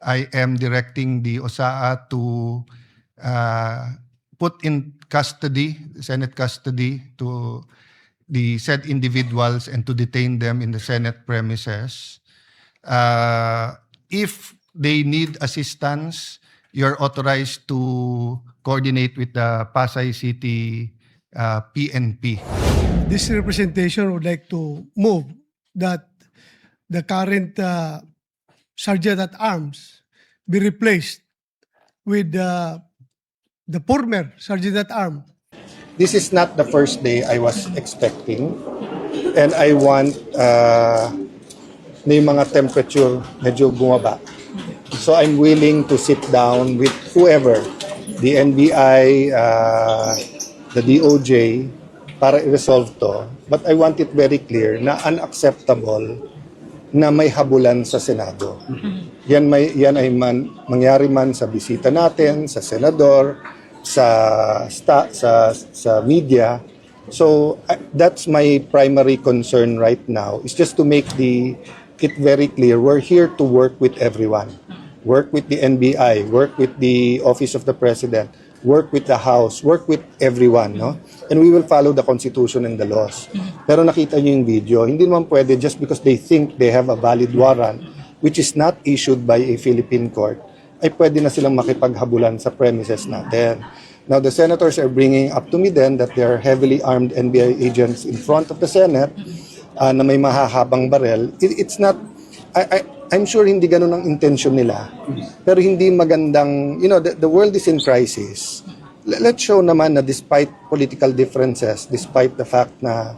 I am directing the OSAA to put in custody, Senate custody, to the said individuals and to detain them in the Senate premises. If they need assistance, you're authorized to coordinate with the Pasay City PNP. This representation would like to move that the current Sergeant at Arms be replaced with the former Sergeant at Arms. This is not the first day I was expecting, and I want na yung mga temperature medyo bumaba. So I'm willing to sit down with whoever, the NBI, the DOJ, para i-resolve to. But I want it very clear na unacceptable na may habulan sa Senado. Yan ay mangyari man sa bisita natin, sa senador, sa media. So that's my primary concern right now, is just to make it very clear we're here to work with everyone. Work with the NBI, work with the Office of the President, work with the House, work with everyone, no? And we will follow the Constitution and the laws. Pero nakita niyo yung video, hindi naman pwede just because they think they have a valid warrant, which is not issued by a Philippine court, ay pwede na silang makipaghabulan sa premises natin. Now, the senators are bringing up to me then that there are heavily armed NBI agents in front of the Senate na may mahahabang barel. It's not, I'm sure hindi ganun ang intention nila. Pero hindi magandang, the world is in crisis. Let's show naman na despite political differences, despite the fact na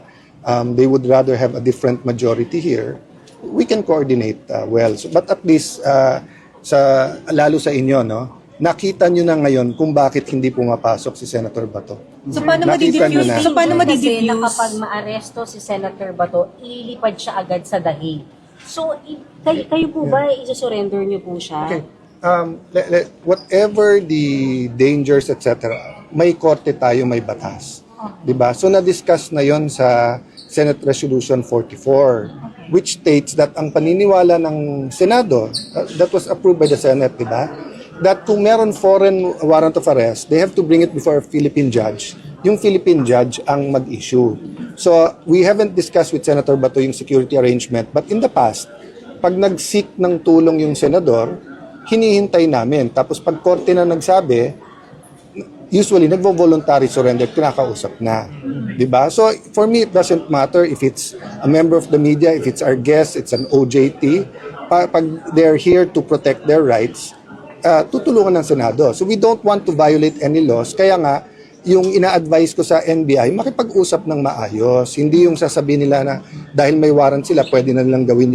they would rather have a different majority here, we can coordinate well. So, but at least, lalo sa inyo, no? Nakita nyo na ngayon kung bakit hindi pumapasok si Senator Bato. So paano ma-diffuse? So paano ma-diffuse? Kasi na kapag maaresto si Senator Bato, ililipad siya agad sa dahig. So kayo po ba, isa-surrender nyo po siya? Okay. Whatever the dangers, etc., may korte tayo, may batas. Diba? So na-discuss na yon sa Senate Resolution 44, which states that ang paniniwala ng Senado, that was approved by the Senate, diba? That kung meron foreign warrant of arrest, they have to bring it before a Philippine judge. Yung Philippine judge ang mag-issue. So, we haven't discussed with Senator Bato yung security arrangement, but in the past, pag nag-seek ng tulong yung senador, hinihintay namin. Tapos pag korte na nagsabi, usually nagvo-voluntary surrender, kinakausap na. Diba? So, for me, it doesn't matter if it's a member of the media, if it's our guest, it's an OJT. Pag they're here to protect their rights, tutulungan ng Senado. So we don't want to violate any laws. Kaya nga, yung ina-advise ko sa NBI, makipag-usap ng maayos. Hindi yung sasabihin nila na dahil may warrant sila, pwede na nilang gawin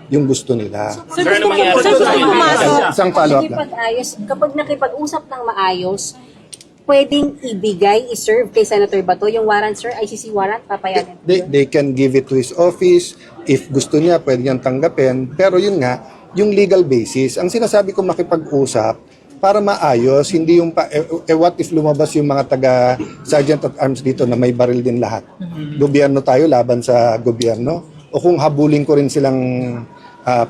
yung gusto nila. So gusto mo pumasok? Isang follow-up lang. Kapag nakipag-usap ng maayos, pwedeng ibigay, i-serve kay Senator Bato yung warrant, sir, ICC warrant, papayagan. They can give it to his office. If gusto niya, pwede niyang tanggapin. Pero yun nga, yung legal basis, ang sinasabi ko makipag-usap para maayos, hindi yung what if lumabas yung mga taga Sergeant at Arms dito na may baril din lahat. Gobyerno tayo, laban sa gobyerno. O kung habulin ko rin silang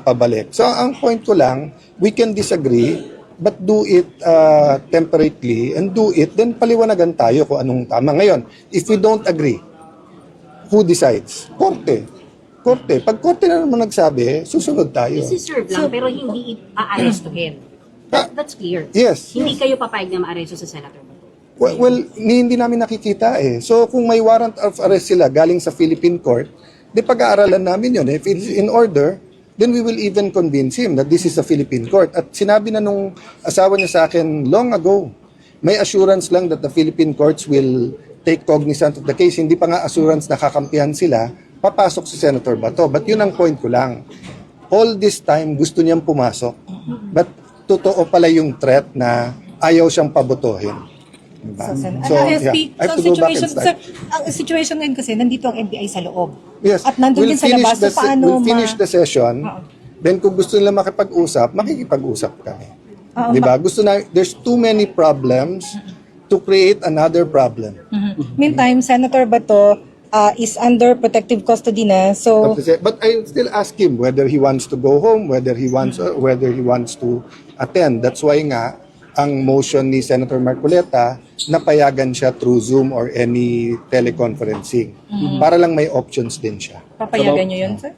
pabalik. So ang point ko lang, we can disagree, but do it temperately and do it, then paliwanagan tayo kung anong tama. Ngayon, if we don't agree, who decides? Korte. Pag korte na naman nagsabi, susunod tayo. Isi-serve lang, pero hindi aarestuhin. That's clear. Yes. Hindi kayo papayag na maaresto sa Senator Bato. Well, hindi namin nakikita eh. So kung may warrant of arrest sila galing sa Philippine court, di pag-aaralan namin yun. If it's in order, then we will even convince him that this is a Philippine court. At sinabi na nung asawa niya sa akin long ago, may assurance lang that the Philippine courts will take cognizance of the case. Hindi pa nga assurance na kakampihan sila, papasok si Senator Bato. But yun ang point ko lang. All this time, gusto niyang pumasok. But totoo pala yung threat na ayaw siyang pabotohin. Diba? So, FP, I have to go back and start. ang situation ngayon kasi, nandito ang NBI sa loob. Yes. At nandun din sa labas. So, paano we'll finish the session. Then kung gusto nila makipag-usap, makikipag-usap kami. Diba? There's too many problems to create another problem. Meantime, Senator Bato, is under protective custody na. So, But I still ask him whether he wants to go home, whether he wants to attend. That's why nga ang motion ni Senator Marcoleta napayagan siya through Zoom or any teleconferencing. Para lang may options din siya. papayagan niyo yun, sir?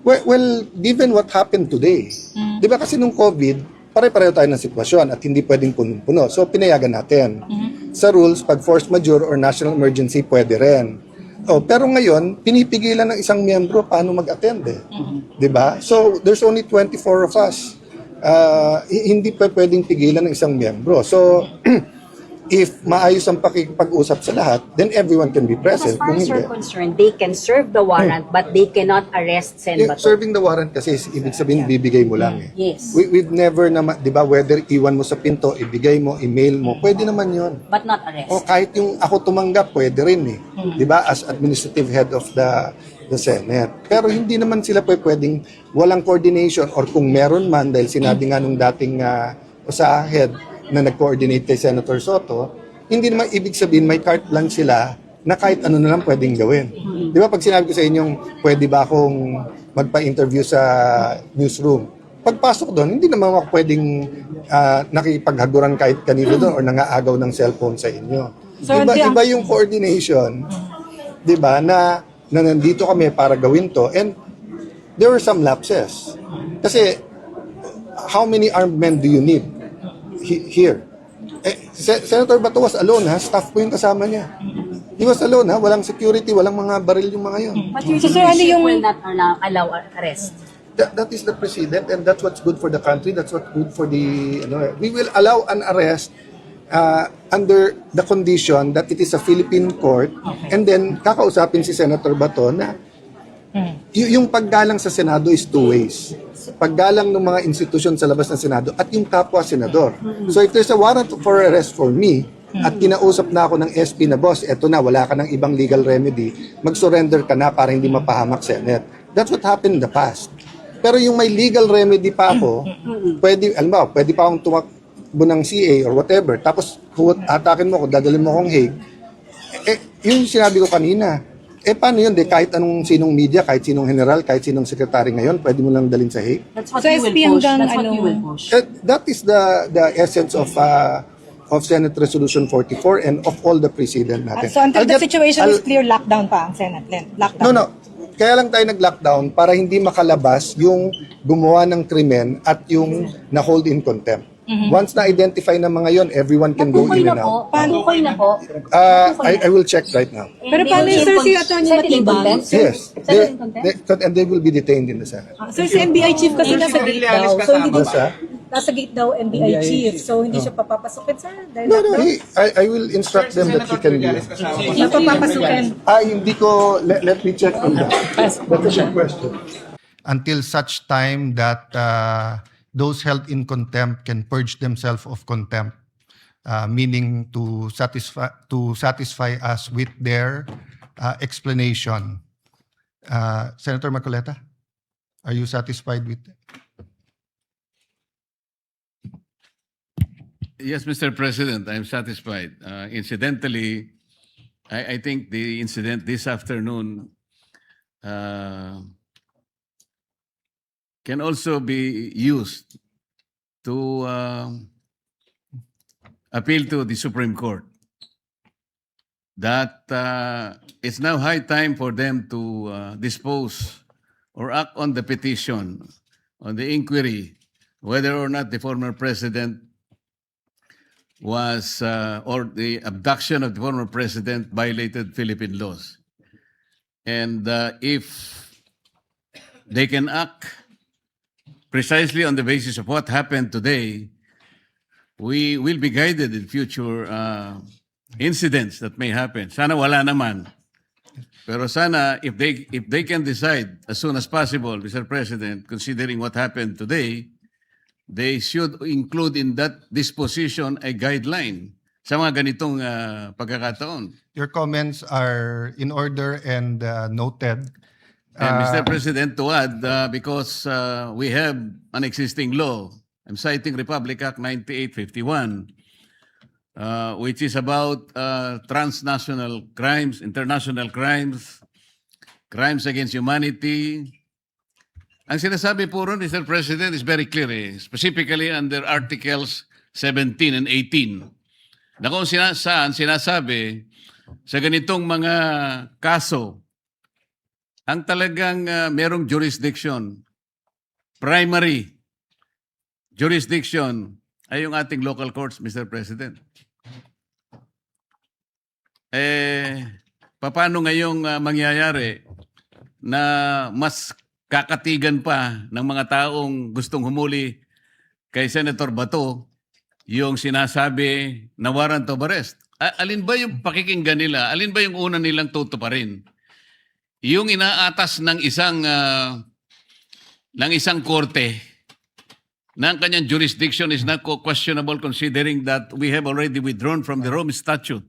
Well, given what happened today, di ba kasi nung COVID, pare-pareho tayo ng sitwasyon at hindi pwedeng punong-puno. So, pinayagan natin. Sa rules, pag force majeure or national emergency, pwede rin. Pero ngayon, pinipigilan ng isang miyembro paano mag-attend eh. Di ba? So, there's only 24 of us. Hindi pa pwedeng pigilan ng isang miyembro. So, if maayos ang pakikipag-usap sa lahat, then everyone can be But as present. far Kung as you're hindi, concerned, they can serve the warrant but they cannot arrest Sen yung Bato. serving the warrant kasi ibig sabihin bibigay mo lang eh. Yes. We've never naman, di ba, whether iwan mo sa pinto, ibigay mo, email mo, pwede naman yon. But not arrest. O kahit yung ako tumanggap, pwede rin eh. Di ba, as administrative head of the Senate. Pero hindi naman sila pwedeng walang coordination or kung meron man, dahil sinabi nga nung dating sa head na nag-coordinate kay Senator Soto, hindi naman ibig sabihin may carte lang sila na kahit ano na lang pwedeng gawin. Di ba pag sinabi ko sa inyong pwede ba akong magpa-interview sa newsroom, pagpasok doon, hindi naman ako pwedeng nakipaghaguran kahit kanino doon or nangaagaw ng cellphone sa inyo. So, Iba yung coordination, di ba, na nandito kami para gawin to. And there were some lapses. Kasi, how many armed men do you need here? Senator Bato was alone, ha? Staff ko yung kasama niya. He was alone, ha? Walang security, walang mga baril yung mga yun. But your So, sir, ano leadership yung- will not allow arrest. That is the president and that's what's good for the country, that's what's good for the, we will allow an arrest under the condition that it is a Philippine court and then kakausapin si Senator Bato na yung paggalang sa Senado is two ways. Paggalang ng mga institusyon sa labas ng Senado at yung kapwa senador. So if there's a warrant for arrest for me at kinausap na ako ng SP na, boss, eto na, wala ka ng ibang legal remedy, mag-surrender ka na para hindi mapahamak Senate. That's what happened in the past. Pero yung may legal remedy pa ako, pwede, alam mo, pwede pa akong tumakbo ng CA or whatever, tapos atakin mo ako, dadalhin mo akong Hague. Yung sinabi ko kanina, paano yun? Kahit anong sinong media, kahit sinong general, kahit sinong sekretary ngayon, pwede mo lang dalhin sa Hague. That's what So, you will SP push. hanggang That's what ano- you will push. That is the essence of Senate Resolution 44 and of all the precedent natin. So until I'll the get- situation I'll- is clear, lockdown pa ang Senate. Lockdown. No. Kaya lang tayo nag-lockdown para hindi makalabas yung gumawa ng krimen at yung na-hold in contempt. Once na-identify ng mga yon, everyone can go Matukoy in na and po. out. Matukoy na po. I will check right now. Pero paano yun, sir, si Atty. Matibang? Yes. Set in contempt? And they will be detained in the Senate. Sir, si NBI chief kasi nasa gate daw. So hindi Basta, nasa gate daw NBI chief. So hindi siya papapasukin, sir. Dahil no, I will instruct them that he can be. hindi papapasukin. Hindi ko, let me check on that. That's a good question. Until such time that those held in contempt can purge themselves of contempt, meaning to satisfy us with their explanation. Senator Marcoleta, are you satisfied with? Yes, Mr. President, I'm satisfied. Incidentally, I think the incident this afternoon can also be used to appeal to the Supreme Court that it's now high time for them to dispose or act on the petition, on the inquiry, whether or not the former president was, or the abduction of the former president violated Philippine laws. And if they can act precisely on the basis of what happened today, we will be guided in future incidents that may happen. Sana wala naman. Pero sana, if they can decide as soon as possible, Mr. President, considering what happened today, they should include in that disposition a guideline sa mga ganitong pagkakataon. Your comments are in order and noted. And Mr. President, to add, because we have an existing law, I'm citing Republic Act 9851, which is about transnational crimes, international crimes, crimes against humanity. Ang sinasabi po ron, Mr. President, is very clear. Specifically under Articles 17 and 18. Na kung saan sinasabi sa ganitong mga kaso, ang talagang merong jurisdiction, primary jurisdiction, ay yung ating local courts, Mr. President. Paano ngayong mangyayari na mas kakatigan pa ng mga taong gustong humuli kay Senator Bato yung sinasabi na warrant of arrest? Alin ba yung pakikinggan nila? Alin ba yung una nilang tutuparin? Yung inaatas ng isang korte na ang kanyang jurisdiction is not questionable considering that we have already withdrawn from the Rome Statute.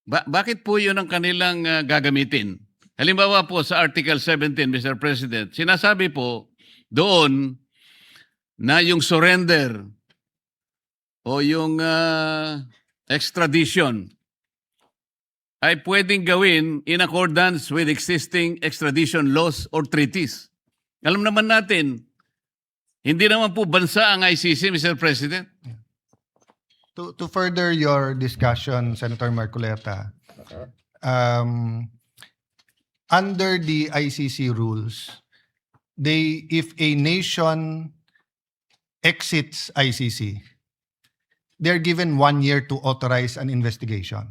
Bakit po yun ang kanilang gagamitin? Halimbawa po sa Article 17, Mr. President, sinasabi po doon na yung surrender o yung extradition ay pwedeng gawin in accordance with existing extradition laws or treaties. Alam naman natin, hindi naman po bansa ang ICC, Mr. President. To further your discussion, Senator Marcoleta, under the ICC rules, if a nation exits ICC, they're given 1 year to authorize an investigation.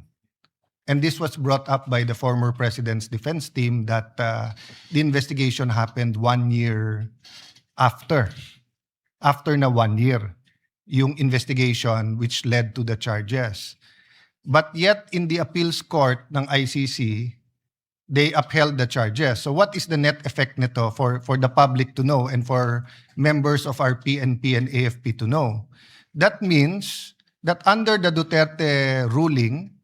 And this was brought up by the former president's defense team that the investigation happened 1 year after na 1 year, yung investigation which led to the charges. But yet, in the appeals court ng ICC, they upheld the charges. So what is the net effect nito for the public to know and for members of our PNP and AFP to know? That means that under the Duterte ruling,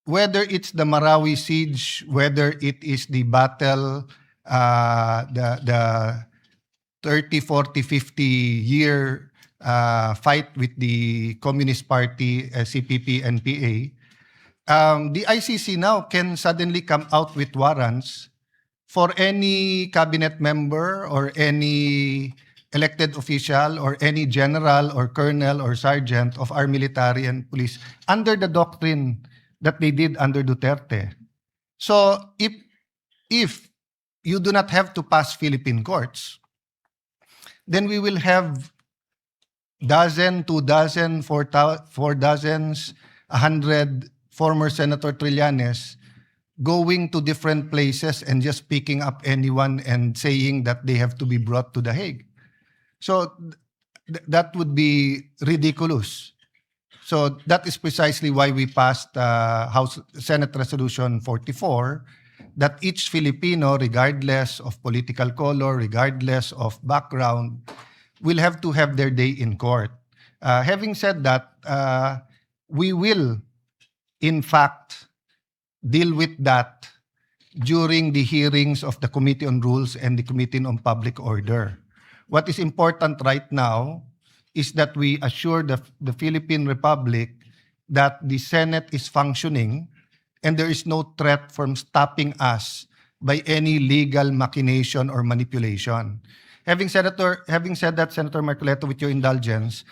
whether it's the Marawi siege, whether it is the battle, the 30, 40, 50-year fight with the Communist Party, CPP, NPA, the ICC now can suddenly come out with warrants for any cabinet member or any elected official or any general or colonel or sergeant of our military and police under the doctrine that they did under Duterte. So if you do not have to pass Philippine courts, then we will have dozen, 2 dozen, 4 dozens, 100 former Senator Trillanes going to different places and just picking up anyone and saying that they have to be brought to The Hague. So that would be ridiculous. So that is precisely why we passed Senate Resolution 44, that each Filipino, regardless of political color, regardless of background, will have to have their day in court. Having said that, we will, in fact, deal with that during the hearings of the Committee on Rules and the Committee on Public Order. What is important right now is that we assure the Philippine Republic that the Senate is functioning and there is no threat from stopping us by any legal machination or manipulation. Having said that, Senator Marcoleta, with your indulgence,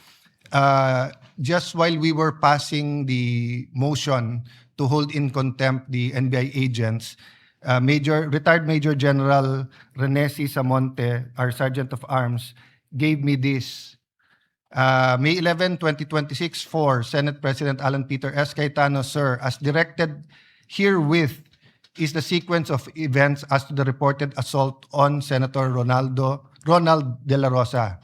just while we were passing the motion to hold in contempt the NBI agents, retired Major General Rene C. Samonte, our Sergeant of Arms, gave me this. May 11, 2026, for Senate President Alan Peter S. Cayetano, sir, as directed herewith is the sequence of events as to the reported assault on Senator Ronald De La Rosa.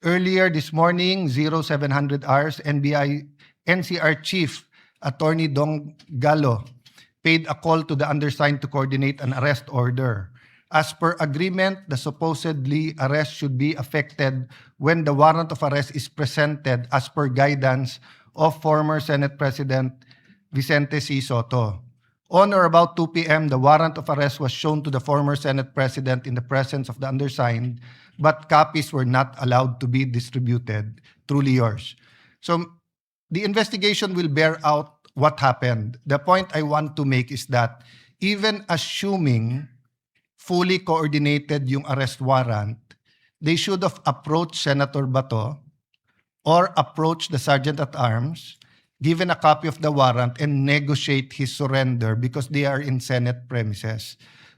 Earlier this morning, 0700 hours, NCR Chief Attorney Dong Gallo paid a call to the undersigned to coordinate an arrest order. As per agreement, the supposedly arrest should be effected when the warrant of arrest is presented as per guidance of former Senate President Vicente C. Soto. On or about 2 p.m., the warrant of arrest was shown to the former Senate President in the presence of the undersigned, but copies were not allowed to be distributed. Truly yours. So the investigation will bear out what happened. The point I want to make is that even assuming fully coordinated yung arrest warrant, they should have approached Senator Bato or approached the Sergeant at Arms, given a copy of the warrant, and negotiate his surrender because they are in Senate premises.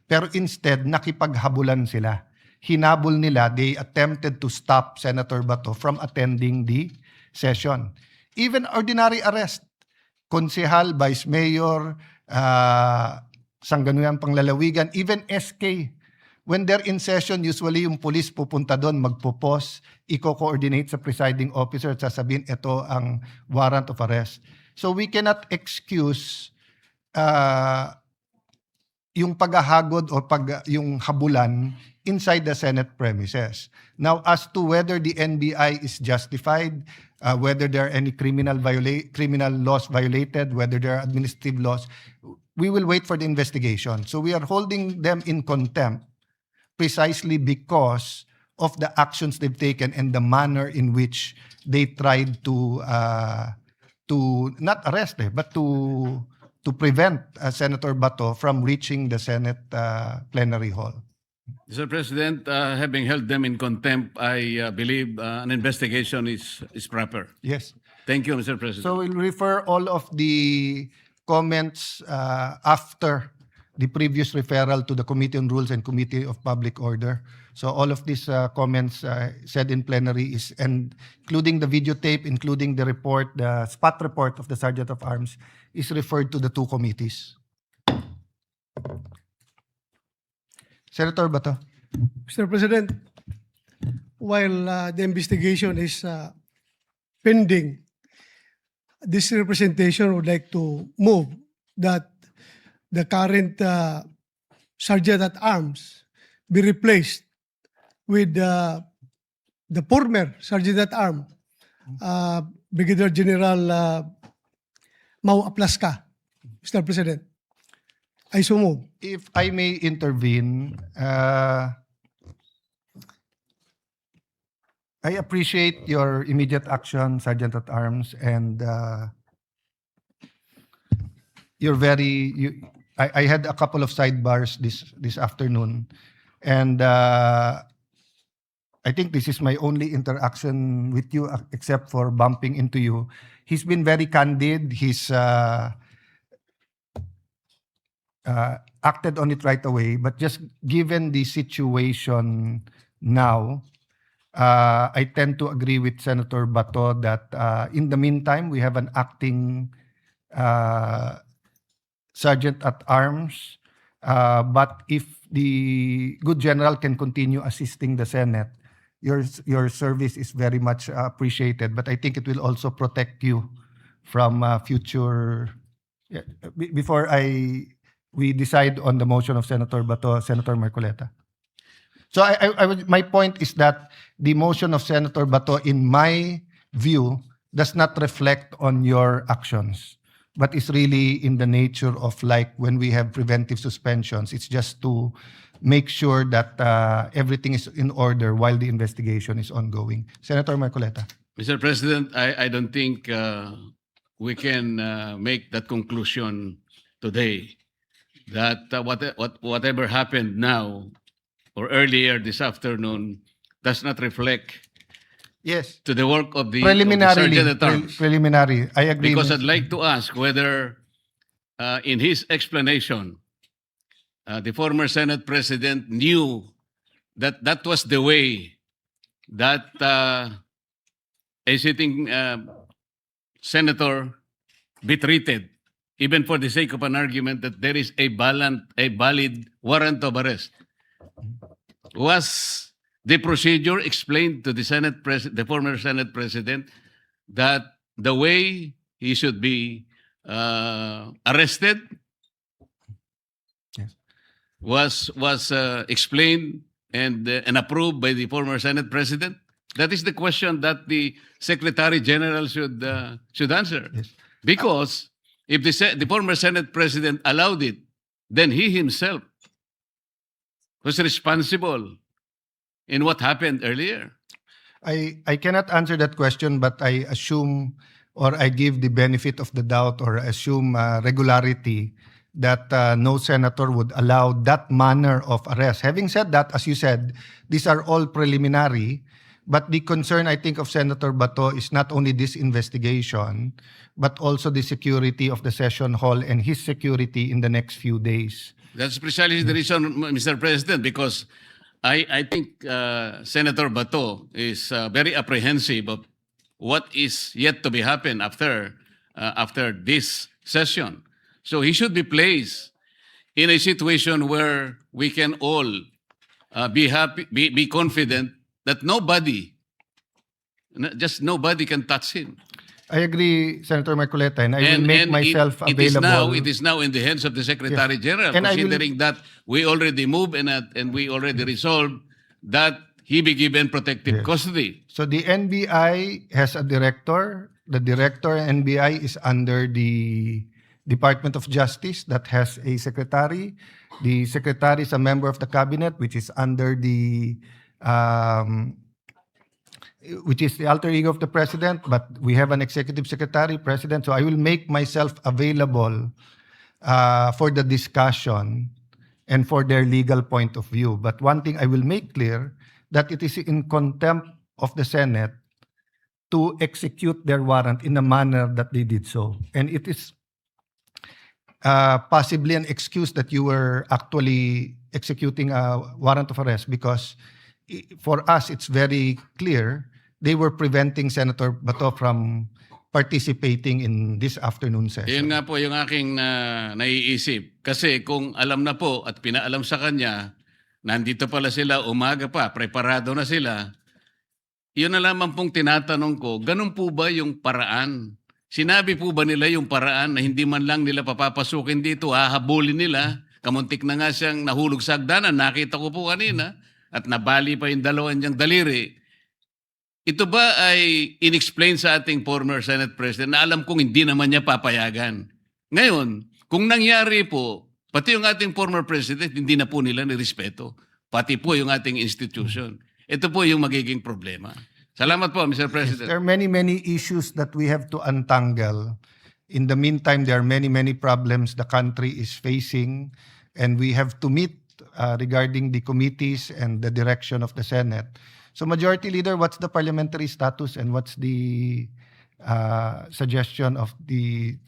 Pero instead, nakipaghabulan sila. Hinabol nila, they attempted to stop Senator Bato from attending the session. Even ordinary arrest, konsehal, vice mayor, Sangguniang Panglalawigan, even SK. When they're in session, usually yung police pupunta doon, magpo-pause, i-coordinate sa presiding officer at sasabihin, ito ang warrant of arrest. So we cannot excuse yung paghahagod o yung habulan inside the Senate premises. Now, as to whether the NBI is justified, whether there are any criminal laws violated, whether there are administrative laws, we will wait for the investigation. So we are holding them in contempt precisely because of the actions they've taken and the manner in which they tried to not arrest, but to prevent Senator Bato from reaching the Senate plenary hall. Mr. President, having held them in contempt, I believe an investigation is proper. Yes. Thank you, Mr. President. So we'll refer all of the comments after the previous referral to the Committee on Rules and Committee of Public Order. So all of these comments said in plenary is, and including the videotape, including the report, the spot report of the Sergeant of Arms, is referred to the two committees. Senator Bato. Mr. President, while the investigation is pending, this representation would like to move that the current Sergeant at Arms be replaced with the former Sergeant at Arms, Brigadier General Mau Aplaska, Mr. President. I so move. If I may intervene, I appreciate your immediate action, Sergeant at Arms, and you're I had a couple of sidebars this afternoon, and I think this is my only interaction with you except for bumping into you. He's been very candid. He's acted on it right away, but just given the situation now, I tend to agree with Senator Bato that in the meantime, we have an acting Sergeant at Arms, but if the good general can continue assisting the Senate, your service is very much appreciated, but I think it will also protect you from future. Before we decide on the motion of Senator Bato, Senator Marcoleta. So my point is that the motion of Senator Bato, in my view, does not reflect on your actions, but is really in the nature of like when we have preventive suspensions. It's just to make sure that everything is in order while the investigation is ongoing. Senator Marcoleta. Mr. President, I don't think we can make that conclusion today that whatever happened now or earlier this afternoon does not reflect Yes. to the work of the Preliminarily, Sergeant at Arms. preliminary. I agree. Because I'd like to ask whether in his explanation, the former Senate President knew that that was the way that a sitting senator be treated, even for the sake of an argument that there is a valid warrant of arrest. Was the procedure explained to the the former Senate President, that the way he should be arrested Yes. was explained and approved by the former Senate President? That is the question that the Secretary General should answer. Yes. Because if the former Senate President allowed it, then he himself was responsible in what happened earlier. I cannot answer that question, but I assume or I give the benefit of the doubt or assume regularity that no senator would allow that manner of arrest. Having said that, as you said, these are all preliminary, but the concern, I think, of Senator Bato is not only this investigation, but also the security of the session hall and his security in the next few days. That's precisely the reason, Mr. President, because I think Senator Bato is very apprehensive of what is yet to be happen after this session. So he should be placed in a situation where we can all be happy, be confident that nobody can touch him. I agree, Senator Marcoleta, and I will make myself available. It is now in the hands of the Secretary General, And I will- considering that we already moved and we already resolved that he be given protective custody. So the NBI has a director. The director NBI is under the Department of Justice that has a secretary. The secretary is a member of the cabinet, which is under which is the alter ego of the president, but we have an executive secretary, president. So I will make myself available for the discussion and for their legal point of view. But one thing I will make clear, that it is in contempt of the Senate to execute their warrant in a manner that they did so. And it is possibly an excuse that you were actually executing a warrant of arrest, because for us, it's very clear they were preventing Senator Bato from participating in this afternoon session. Yun nga po yung aking naiisip. Kasi kung alam na po at pinaalam sa kanya, nandito pala sila, umaga pa, preparado na sila, yun na lamang pong tinatanong ko, ganun po ba yung paraan? Sinabi po ba nila yung paraan na hindi man lang nila papapasukin dito, hahabulin nila? Kamuntik na nga siyang nahulog sa hagdanan, nakita ko po kanina, at nabali pa yung dalawang niyang daliri. Ito ba ay inexplain sa ating former Senate President na alam kong hindi naman niya papayagan? Ngayon, kung nangyari po, pati yung ating former President, hindi na po nila nirespeto. Pati po yung ating institution. Ito po yung magiging problema. Salamat po, Mr. President. There are many, many issues that we have to untangle. In the meantime, there are many, many problems the country is facing, and we have to meet regarding the committees and the direction of the Senate. So, Majority Leader, what's the parliamentary status and what's the suggestion of the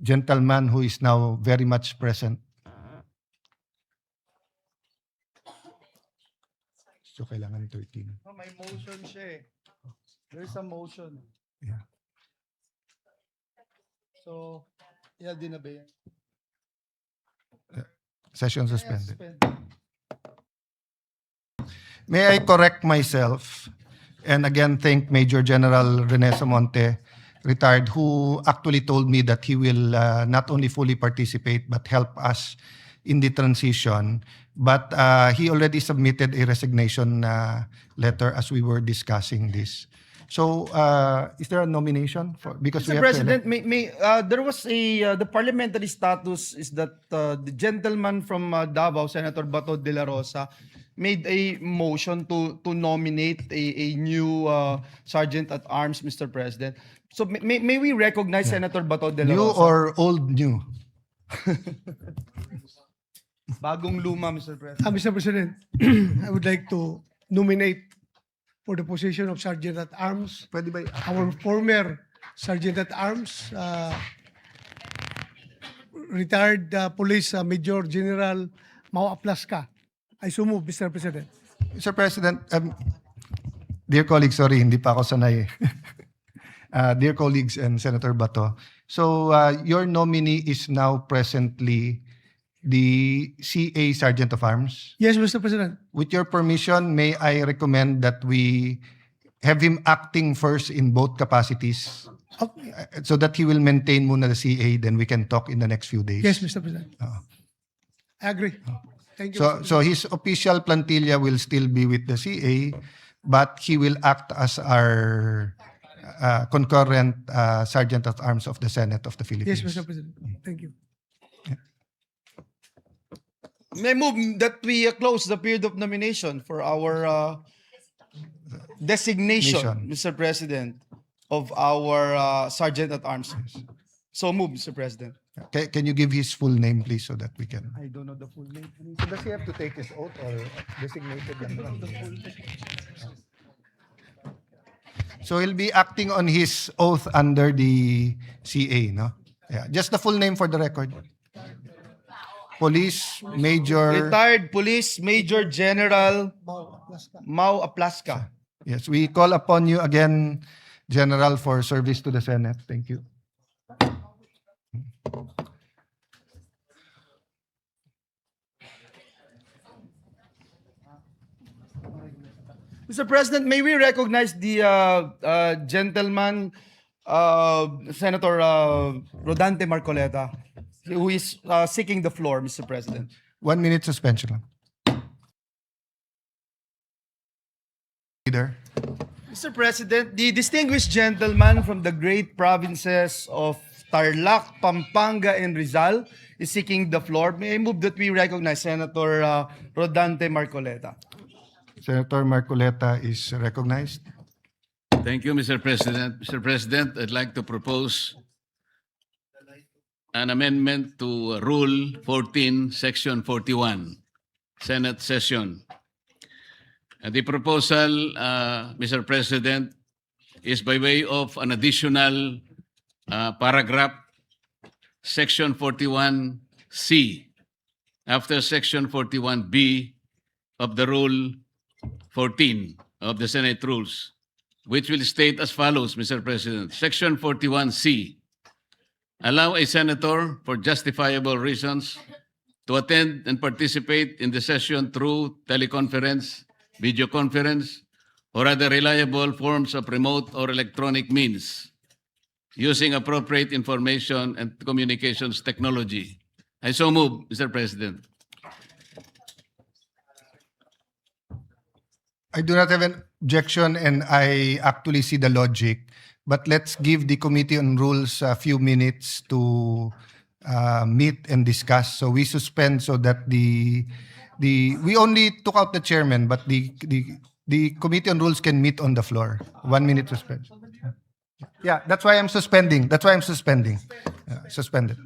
gentleman who is now very much present? So, kailangan 13. No, may motion siya eh. There's a motion. Yeah. So, yeah, din na ba yan? Session suspended. May I correct myself and again thank Major General Rene Samonte, retired, who actually told me that he will not only fully participate but help us in the transition. But he already submitted a resignation letter as we were discussing this. So, is there a nomination for, because we Mr. have President, there was the parliamentary status is that the gentleman from Davao, Senator Bato de la Rosa, made a motion to nominate a new sergeant at arms, Mr. President. So may we recognize Senator Bato de la new Rosa? or old new? Bagong luma, Mr. President. Mr. President, I would like to nominate for the position of Sergeant at Arms Pwede ba? our former Sergeant at Arms, retired Police Major General Mau Aplaska. I so move, Mr. President. Mr. President, dear colleagues, sorry, hindi pa ako sanay. Dear colleagues and Senator Bato, so your nominee is now presently the CA Sergeant of Arms. Yes, Mr. President. With your permission, may I recommend that we have him acting first in both capacities Okay. so that he will maintain muna the CA, then we can talk in the next few days. Yes, Mr. President. I agree. Thank you. So, Mr. so his official plantilla will still be with the CA, but he will act as our concurrent Sergeant at Arms of the Senate of the Philippines. Yes, Mr. President. Thank you. May move that we close the period of nomination for our designation, Mission. Mr. President, of our Sergeant at Arms. So move, Mr. President. Can you give his full name, please, so that we can? I don't know the full name. So does he have to take his oath or designated lang? So he'll be acting on his oath under the CA, no? Yeah, just the full name for the record. Police Major. Retired Police Major General Mau Aplaska. Yes, we call upon you again, General, for service to the Senate. Thank you. Mr. President, may we recognize the gentleman, Senator Rodante Marcoleta, who is seeking the floor, Mr. President. 1 minute suspension lang. Leader. Mr. President, the distinguished gentleman from the great provinces of Tarlac, Pampanga, and Rizal is seeking the floor. May I move that we recognize Senator Rodante Marcoleta? Senator Marcoleta is recognized. Thank you, Mr. President. Mr. President, I'd like to propose an amendment to Rule 14, Section 41, Senate session. The proposal, Mr. President, is by way of an additional paragraph, Section 41C, after Section 41B of the Rule 14 of the Senate Rules, which will state as follows, Mr. President. Section 41C, allow a senator, for justifiable reasons, to attend and participate in the session through teleconference, video conference, or other reliable forms of remote or electronic means, using appropriate information and communications technology. I so move, Mr. President. I do not have an objection and I actually see the logic, but let's give the Committee on Rules a few minutes to meet and discuss. So we suspend so that we only took out the chairman, but the Committee on Rules can meet on the floor. 1 minute suspension. Yeah, that's why I'm suspending. Suspended.